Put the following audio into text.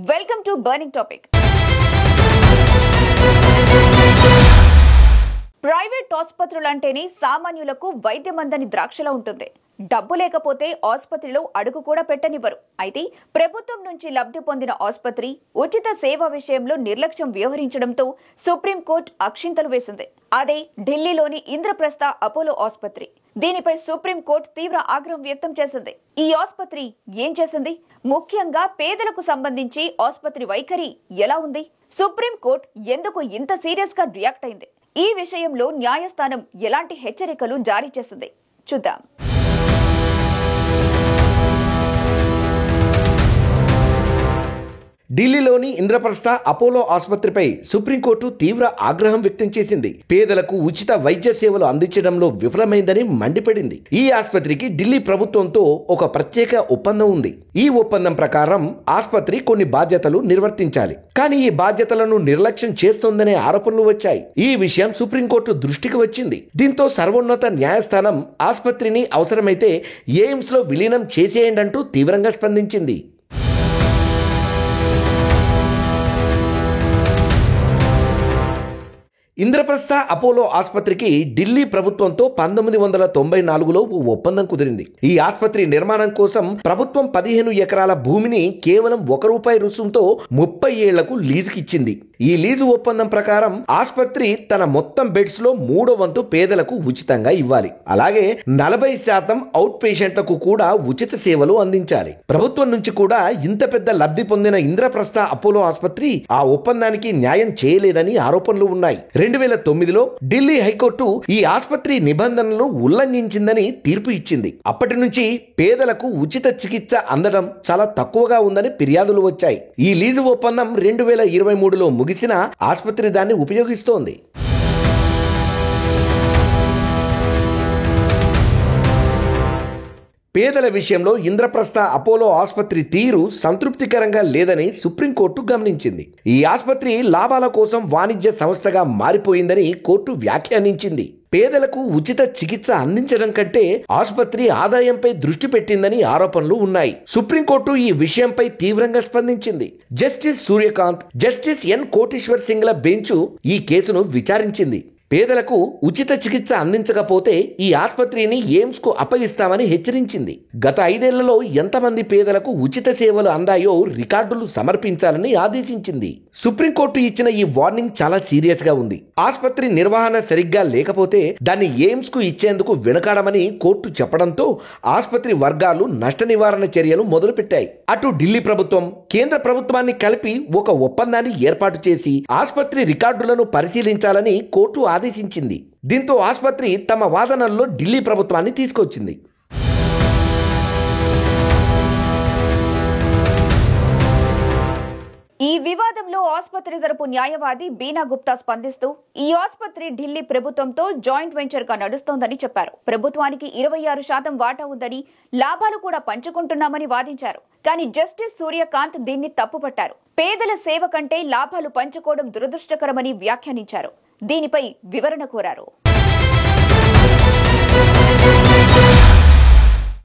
Welcome to burning topic. Private ఆసుపత్రులంటేనే సామాన్యులకు వైద్యం అందని ద్రాక్షలా ఉంటుంది. డబ్బు లేకపోతే ఆసుపత్రిలో అడుగు కూడా పెట్టనివ్వరు. అయితే ప్రభుత్వం నుంచి లబ్ధి పొందిన ఆసుపత్రి ఉచిత సేవ విషయంలో నిర్లక్ష్యం వ్యవహరించడంతో సుప్రీంకోర్టు అక్షింతలు వేసింది. అదే ఢిల్లీలోని ఇంద్రప్రస్థ అపోలో ఆసుపత్రి. దీనిపై సుప్రీంకోర్టు తీవ్ర ఆగ్రహం వ్యక్తం చేసింది. ఈ ఆసుపత్రి ఏం చేసింది? ముఖ్యంగా పేదలకు సంబంధించి ఆసుపత్రి వైఖరి ఎలా ఉంది? సుప్రీంకోర్టు ఎందుకు ఇంత సీరియస్ గా రియాక్ట్ అయింది? ఈ విషయంలో న్యాయస్థానం ఎలాంటి హెచ్చరికలు జారీ చేసింది చూద్దాం. ఢిల్లీలోని ఇంద్రప్రస్థ అపోలో ఆసుపత్రిపై సుప్రీంకోర్టు తీవ్ర ఆగ్రహం వ్యక్తం చేసింది. పేదలకు ఉచిత వైద్య సేవలు అందించడంలో విఫలమైందని మండిపడింది. ఈ ఆసుపత్రికి ఢిల్లీ ప్రభుత్వంతో ఒక ప్రత్యేక ఒప్పందం ఉంది. ఈ ఒప్పందం ప్రకారం ఆసుపత్రి కొన్ని బాధ్యతలు నిర్వర్తించాలి. కానీ ఈ బాధ్యతలను నిర్లక్ష్యం చేస్తోందనే ఆరోపణలు వచ్చాయి. ఈ విషయం సుప్రీంకోర్టు దృష్టికి వచ్చింది. దీంతో సర్వోన్నత న్యాయస్థానం ఆసుపత్రిని అవసరమైతే ఎయిమ్స్ లో విలీనం చేసేయండి అంటూ తీవ్రంగా స్పందించింది. ఇంద్రప్రస్థ అపోలో ఆసుపత్రికి ఢిల్లీ ప్రభుత్వంతో 1994లో ఓ ఒప్పందం కుదిరింది. ఈ ఆసుపత్రి నిర్మాణం కోసం ప్రభుత్వం 15 ఎకరాల భూమిని కేవలం ₹1 రుసుంతో 30 ఏళ్లకు లీజుకిచ్చింది. ఈ లీజు ఒప్పందం ప్రకారం ఆసుపత్రి తన మొత్తం బెడ్స్ లో 3/4 పేదలకు ఉచితంగా ఇవ్వాలి. అలాగే 40% అవుట్ పేషెంట్లకు కూడా ఉచిత సేవలు అందించాలి. ప్రభుత్వం నుంచి కూడా ఇంత పెద్ద లబ్ధి పొందిన ఇంద్రప్రస్థ అపోలో ఆసుపత్రి ఆ ఒప్పందానికి న్యాయం చేయలేదని ఆరోపణలు ఉన్నాయి. 2009లో ఢిల్లీ హైకోర్టు ఈ ఆసుపత్రి నిబంధనలను ఉల్లంఘించిందని తీర్పు ఇచ్చింది. అప్పటి నుంచి పేదలకు ఉచిత చికిత్స అందడం చాలా తక్కువగా ఉందని ఫిర్యాదులు వచ్చాయి. ఈ లీజు ఒప్పందం 2023లో ముగిసిన ఆసుపత్రి దాన్ని ఉపయోగిస్తోంది. పేదల విషయంలో ఇంద్రప్రస్థ అపోలో ఆసుపత్రి తీరు సంతృప్తికరంగా లేదని సుప్రీంకోర్టు గమనించింది. ఈ ఆసుపత్రి లాభాల కోసం వాణిజ్య సంస్థగా మారిపోయిందని కోర్టు వ్యాఖ్యానించింది. పేదలకు ఉచిత చికిత్స అందించడం కంటే ఆసుపత్రి ఆదాయంపై దృష్టి పెట్టిందని ఆరోపణలు ఉన్నాయి. సుప్రీంకోర్టు ఈ విషయంపై తీవ్రంగా స్పందించింది. Justice Suryakant, justice N Koteshwar సింగ్ల బెంచ్ ఈ కేసును విచారించింది. పేదలకు ఉచిత చికిత్స అందించకపోతే ఈ ఆసుపత్రిని ఎయిమ్స్ కు అప్పగిస్తామని హెచ్చరించింది. గత 5 ఏళ్లలో ఎంతమంది పేదలకు ఉచిత సేవలు అందాయో రికార్డులు సమర్పించాలని ఆదేశించింది. సుప్రీంకోర్టు ఇచ్చిన ఈ వార్నింగ్ చాలా సీరియస్ గా ఉంది. ఆసుపత్రి నిర్వహణ సరిగ్గా లేకపోతే దాన్ని ఎయిమ్స్ కు ఇచ్చేందుకు వెనుకాడమని కోర్టు చెప్పడంతో ఆసుపత్రి వర్గాలు నష్ట నివారణ చర్యలు మొదలుపెట్టాయి. అటు ఢిల్లీ ప్రభుత్వం, కేంద్ర ప్రభుత్వాన్ని కలిపి ఒక ఒప్పందాన్ని ఏర్పాటు చేసి ఆసుపత్రి రికార్డులను పరిశీలించాలని కోర్టు ఆదేశించింది. దీంతో ఆసుపత్రి తమ వాదనల్లో ఢిల్లీ ప్రభుత్వాన్ని తీసుకొచ్చింది. ఈ వివాదంలో ఆసుపత్రి తరపు న్యాయవాది బీనా గుప్తా స్పందిస్తూ ఈ ఆసుపత్రి ఢిల్లీ ప్రభుత్వంతో జాయింట్ వెంచర్ గా నడుస్తోందని చెప్పారు. ప్రభుత్వానికి 26% వాటా ఉందని, లాభాలు కూడా పంచుకుంటున్నామని వాదించారు. కానీ జస్టిస్ సూర్యకాంత్ దీన్ని తప్పుపట్టారు. పేదల సేవ కంటే లాభాలు పంచుకోవడం దురదృష్టకరమని వ్యాఖ్యానించారు. దీనిపై వివరణ కోరారు.